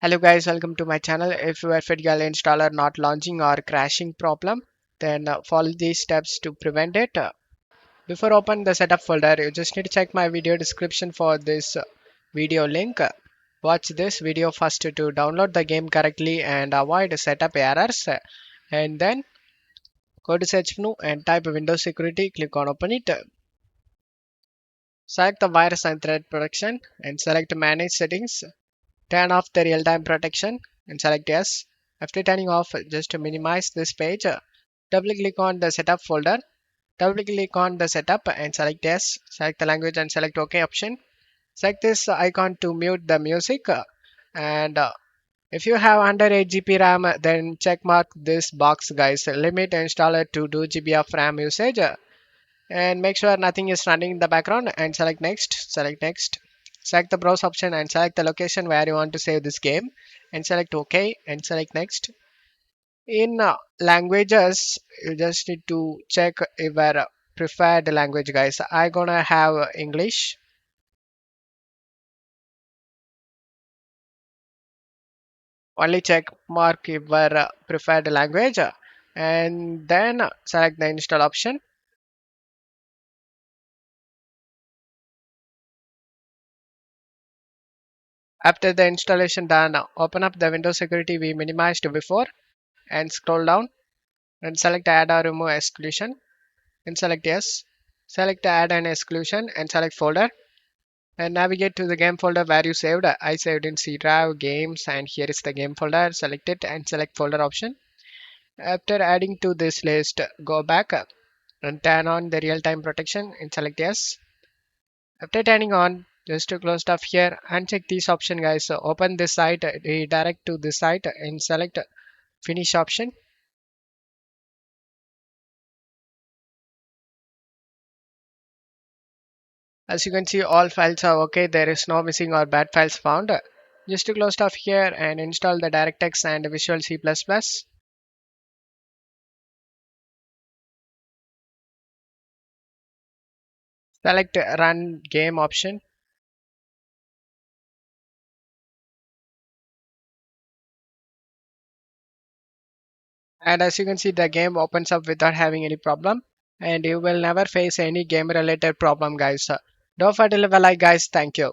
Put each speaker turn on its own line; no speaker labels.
Hello guys, welcome to my channel. If you are FitGirl installer not launching or crashing problem, then follow these steps to prevent it. Before open the setup folder, you just need to check my video description for this video link. Watch this video first to download the game correctly and avoid setup errors. And then go to search menu and type Windows Security. Click on open it. Select the virus and threat protection and select manage settings. Turn off the real-time protection and select yes. After turning off, just to minimize this page, double click on the setup folder. Double click on the setup and select yes. Select the language and select OK option. Select this icon to mute the music. And if you have under 8 GB RAM, then check mark this box, guys. Limit installer to 2 GB of RAM usage. And make sure nothing is running in the background and select next. Select the browse option and select the location where you want to save this game and select OK and select next. In languages, you just need to check your preferred language, guys. I gonna have English. Only check mark your preferred language and then select the install option. After the installation done, open up the Windows security we minimized before and scroll down and select add or remove exclusion and select yes. Select add an exclusion and select folder and navigate to the game folder where you saved. I saved in C drive games and here is the game folder. Select it and select folder option. After adding to this list, go back and turn on the real-time protection and select yes. After turning on, just to close stuff here, uncheck this option, guys. So open this site, redirect to this site and select finish option. As you can see, all files are okay. There is no missing or bad files found. Just to close stuff here and install the DirectX and Visual C++. Select run game option. And as you can see, the game opens up without having any problem. And you will never face any game related problem, guys. Don't forget to leave a like, guys. Thank you.